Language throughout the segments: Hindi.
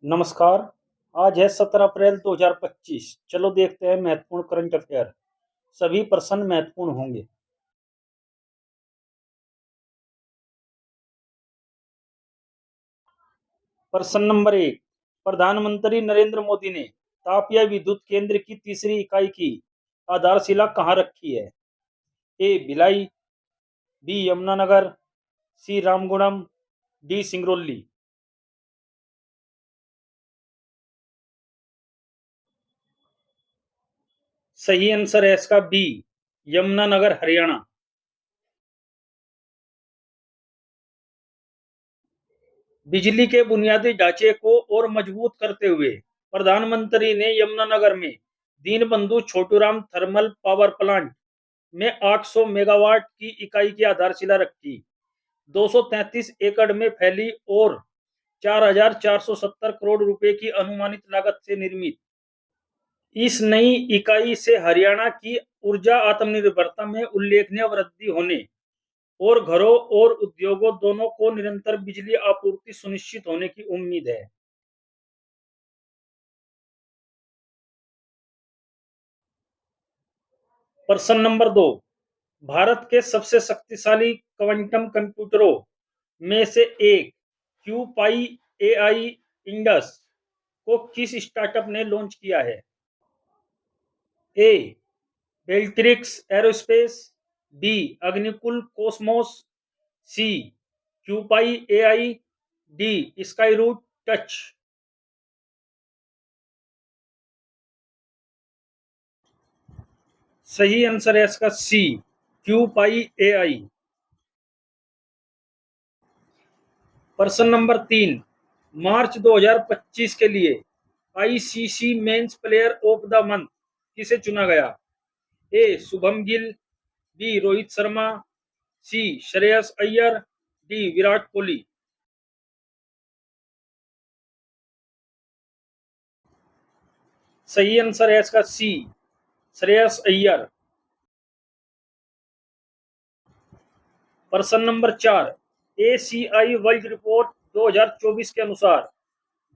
नमस्कार। आज है 17 अप्रैल 2025। चलो देखते हैं महत्वपूर्ण करंट अफेयर। सभी प्रश्न महत्वपूर्ण होंगे। प्रश्न नंबर 1। प्रधानमंत्री नरेंद्र मोदी ने तापिया विद्युत केंद्र की तीसरी इकाई की आधारशिला कहाँ रखी है? ए भिलाई, बी यमुनानगर, सी रामगुड़म, डी सिंगरौली। सही आंसर है इसका बी, यमुनानगर, हरियाणा। बिजली के बुनियादी ढांचे को और मजबूत करते हुए प्रधानमंत्री ने यमुनानगर में Deenbandhu Chhoturam thermal power plant में 800 मेगावाट की इकाई की आधारशिला रखी। 233 एकड़ में फैली और 4,470 करोड़ रुपए की अनुमानित लागत से निर्मित इस नई इकाई से हरियाणा की ऊर्जा आत्मनिर्भरता में उल्लेखनीय वृद्धि होने और घरों और उद्योगों दोनों को निरंतर बिजली आपूर्ति सुनिश्चित होने की उम्मीद है। प्रश्न नंबर 2। भारत के सबसे शक्तिशाली क्वांटम कंप्यूटरों में से एक क्यूपाई एआई इंडस को किस स्टार्टअप ने लॉन्च किया है? ए बेल्ट्रिक्स एरोस्पेस, बी अग्निकुल कॉस्मोस, सी क्यूपाई एआई, डी स्काईरूट टच। सही आंसर है इसका सी, क्यूपाई एआई। प्रश्न नंबर 3। मार्च 2025 के लिए ICC men's player of the month किसे चुना गया? ए शुभम गिल, बी रोहित शर्मा, सी श्रेयस अय्यर, डी विराट कोहली। सही आंसर है इसका सी, श्रेयस अय्यर। प्रश्न नंबर 4। एसीआई वर्ल्ड रिपोर्ट 2024 के अनुसार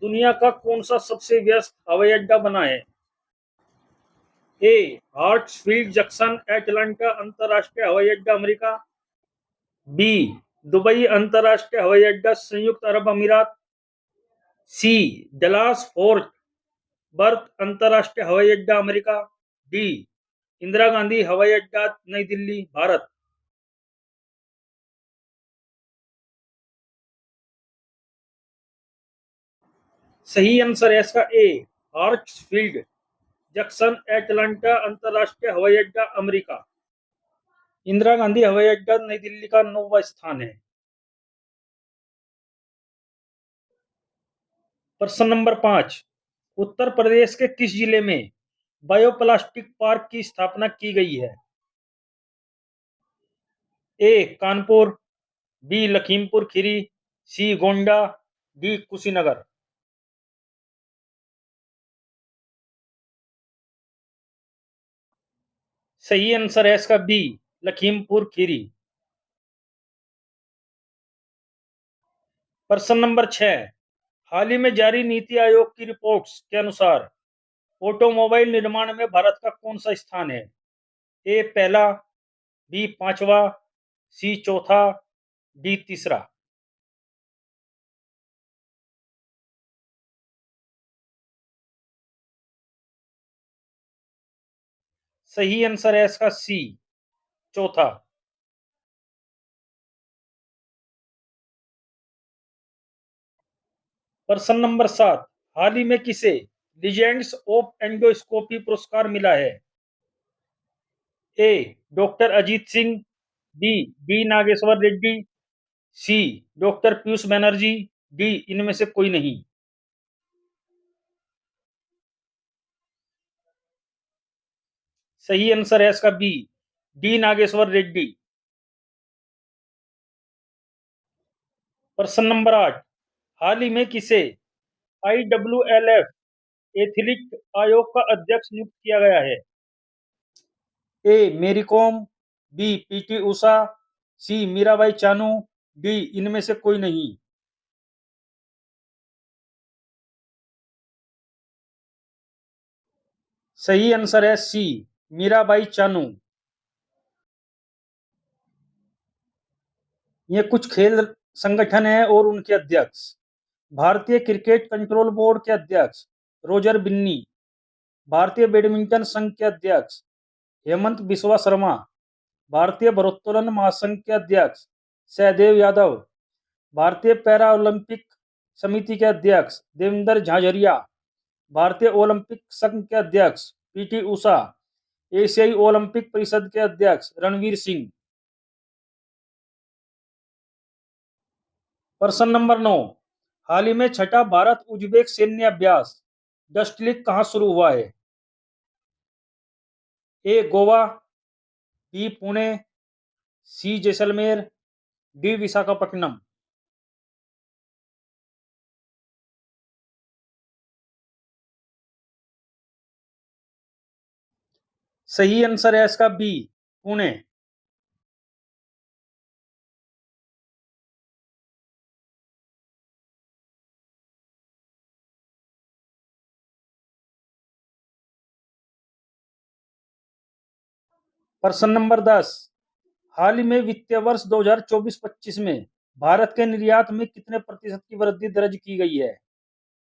दुनिया का कौन सा सबसे व्यस्त हवाई अड्डा बना है? ए हार्ट्सफील्ड जंक्शन एटलांटा अंतरराष्ट्रीय हवाई अड्डा अमेरिका, बी दुबई अंतरराष्ट्रीय हवाई अड्डा संयुक्त अरब अमीरात, सी डलास फोर्ट बर्थ अंतरराष्ट्रीय हवाई अड्डा अमेरिका, डी इंदिरा गांधी हवाई अड्डा नई दिल्ली भारत। सही आंसर है इसका ए हार्ट्सफील्ड जंक्शन एटलांटा अंतरराष्ट्रीय हवाई अड्डा अमेरिका। इंदिरा गांधी हवाई अड्डा नई दिल्ली का 9वां स्थान है। प्रश्न नंबर 5। उत्तर प्रदेश के किस जिले में बायोप्लास्टिक पार्क की स्थापना की गई है? ए कानपुर, बी लखीमपुर खीरी, सी गोंडा, डी कुशीनगर। सही आंसर है इसका बी, लखीमपुर खीरी। प्रश्न नंबर 6। हाल ही में जारी नीति आयोग की रिपोर्ट्स के अनुसार ऑटोमोबाइल निर्माण में भारत का कौन सा स्थान है? ए पहला, बी पांचवा, सी चौथा, डी तीसरा। सही आंसर है इसका सी, चौथा। प्रश्न नंबर 7। हाल ही में किसे लीजेंड्स ऑफ एंडोस्कोपी पुरस्कार मिला है? A doctor Ajit Singh, B D Nageshwar Reddy, C doctor Piyush Banerjee, D इनमें से कोई नहीं। सही आंसर है इसका बी, डी नागेश्वर रेड्डी। प्रश्न नंबर 8। हाल ही में किसे IWLF एथलीट आयोग का अध्यक्ष नियुक्त किया गया है? ए मेरी कॉम, बी पीटी उषा, सी मीराबाई चानू, डी इनमें से कोई नहीं। सही आंसर है सी, मीराबाई चानू। ये कुछ खेल संगठन है और उनके अध्यक्ष। भारतीय क्रिकेट कंट्रोल बोर्ड के अध्यक्ष रोजर बिन्नी। भारतीय बैडमिंटन संघ के अध्यक्ष हेमंत बिस्वा शर्मा। भारतीय भारोत्तोलन महासंघ के अध्यक्ष सहदेव यादव। भारतीय पैरा ओलंपिक समिति के अध्यक्ष देवेंद्र झाझरिया। भारतीय ओलंपिक संघ के अध्यक्ष पीटी उषा। एशियाई ओलंपिक परिषद के अध्यक्ष रणवीर सिंह। प्रश्न नंबर 9, हाल ही में छठा भारत उज्बेक सैन्य अभ्यास डस्टलिक कहां शुरू हुआ है? ए गोवा, बी पुणे, सी जैसलमेर, डी विशाखापट्टनम। सही आंसर है इसका बी, पुणे। प्रश्न नंबर 10, हाल ही में वित्तीय वर्ष 2024-25 में भारत के निर्यात में कितने प्रतिशत की वृद्धि दर्ज की गई है?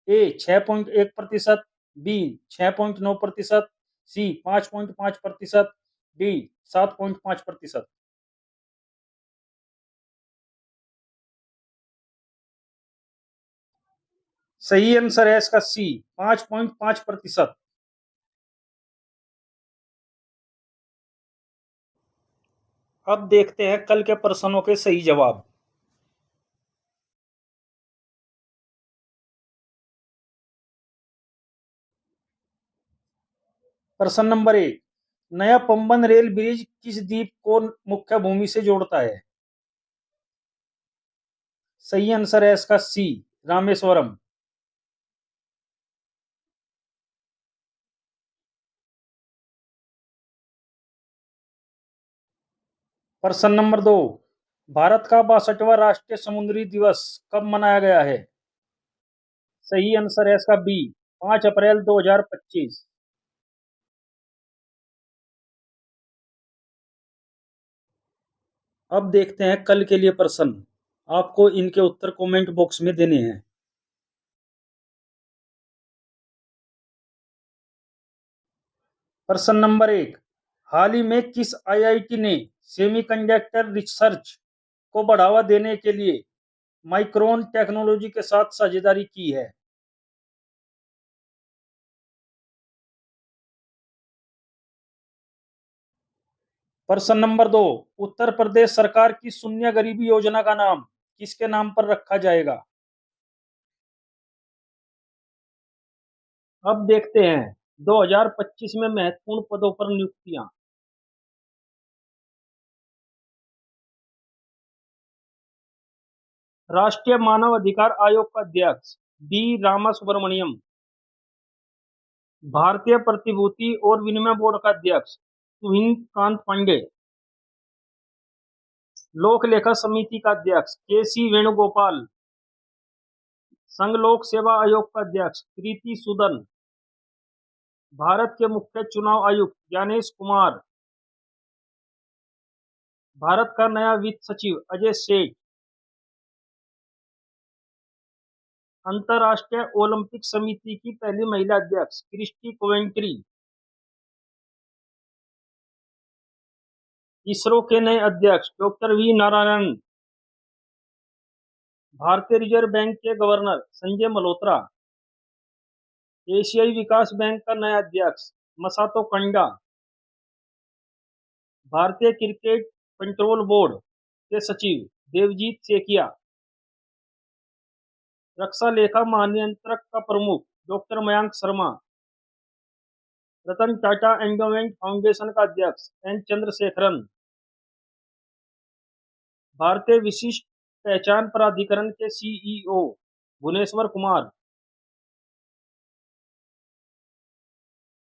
ए 6.1%, बी 6.9%, सी 5.5%, डी 7.5%। सही आंसर है इसका सी, 5.5%। अब देखते हैं कल के प्रश्नों के सही जवाब। प्रश्न नंबर 1, नया पंबन रेल ब्रिज किस द्वीप को मुख्य भूमि से जोड़ता है? सही आंसर है इसका सी, रामेश्वरम। प्रश्न नंबर 2, भारत का 62वां राष्ट्रीय समुद्री दिवस कब मनाया गया है? सही आंसर है इसका बी, 5 अप्रैल 2025। अब देखते हैं कल के लिए प्रश्न। आपको इनके उत्तर कमेंट बॉक्स में देने हैं। प्रश्न नंबर 1, हाल ही में किस आईआईटी ने सेमीकंडक्टर रिसर्च को बढ़ावा देने के लिए माइक्रोन टेक्नोलॉजी के साथ साझेदारी की है? प्रश्न नंबर 2, उत्तर प्रदेश सरकार की शून्य गरीबी योजना का नाम किसके नाम पर रखा जाएगा? अब देखते हैं 2025 में महत्वपूर्ण पदों पर नियुक्तियां। राष्ट्रीय मानव अधिकार आयोग का अध्यक्ष डी रामासुब्रमण्यम। भारतीय प्रतिभूति और विनिमय बोर्ड का अध्यक्ष तुहिन कांत पांडे। लोक लेखा समिति का अध्यक्ष के सी वेणुगोपाल। संघ लोक सेवा आयोग का अध्यक्ष प्रीति सूदन। भारत के मुख्य चुनाव आयुक्त ज्ञानेश कुमार। भारत का नया वित्त सचिव अजय सेठ। अंतर्राष्ट्रीय ओलंपिक समिति की पहली महिला अध्यक्ष क्रिस्टी कोवेंट्री। इसरो के नए अध्यक्ष डॉक्टर वी नारायणन। भारतीय रिजर्व बैंक के गवर्नर संजय मल्होत्रा। एशियाई विकास बैंक का नया अध्यक्ष मसातो कंडा। भारतीय क्रिकेट कंट्रोल बोर्ड के सचिव देवजीत सेकिया। रक्षा लेखा महानियंत्रक का प्रमुख doctor Mayank Sharma. Ratan Tata endowment foundation का अध्यक्ष एन चंद्रशेखरन। भारतीय विशिष्ट पहचान प्राधिकरण के सीईओ भुवनेश्वर कुमार।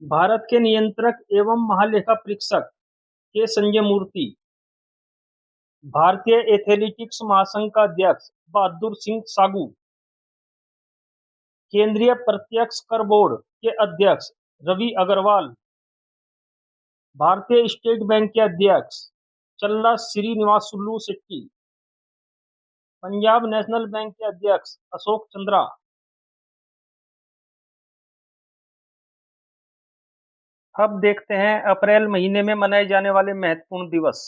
भारत के नियंत्रक एवं महालेखा परीक्षक के संजय मूर्ति। भारतीय एथलेटिक्स महासंघ का अध्यक्ष बहादुर सिंह सागू। केंद्रीय प्रत्यक्ष कर बोर्ड के अध्यक्ष रवि अग्रवाल। भारतीय स्टेट बैंक के अध्यक्ष चल्ला श्रीनिवासुलू शेट्टी। पंजाब नेशनल बैंक के अध्यक्ष अशोक चंद्रा। अब देखते हैं अप्रैल महीने में मनाए जाने वाले महत्वपूर्ण दिवस।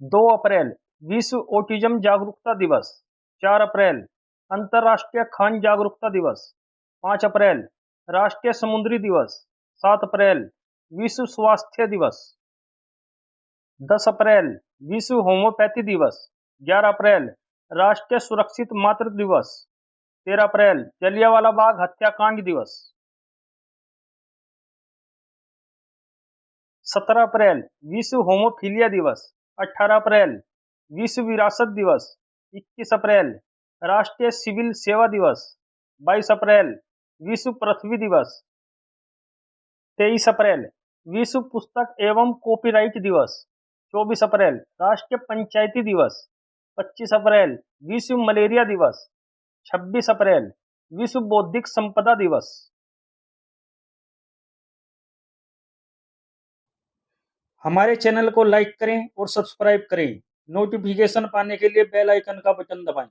2 अप्रैल विश्व ऑटिज्म जागरूकता दिवस। 4 अप्रैल अंतर्राष्ट्रीय खान जागरूकता दिवस। 5 अप्रैल राष्ट्रीय समुद्री दिवस। 7 अप्रैल विश्व स्वास्थ्य दिवस। 10 अप्रैल विश्व होम्योपैथी दिवस। 11 अप्रैल राष्ट्रीय सुरक्षित मातृ दिवस। 13 अप्रैल जलियांवाला बाग हत्याकांड दिवस। 17 अप्रैल विश्व होमोफिलिया दिवस। 18 अप्रैल विश्व विरासत दिवस। 21 अप्रैल राष्ट्रीय सिविल सेवा दिवस। 22 अप्रैल विश्व पृथ्वी दिवस। 23 अप्रैल विश्व पुस्तक एवं कॉपीराइट दिवस। 24 अप्रैल राष्ट्रीय पंचायती दिवस। 25 अप्रैल विश्व मलेरिया दिवस। 26 अप्रैल विश्व बौद्धिक संपदा दिवस। हमारे चैनल को लाइक करें और सब्सक्राइब करें। नोटिफिकेशन पाने के लिए बेल आइकन का बटन दबाएं।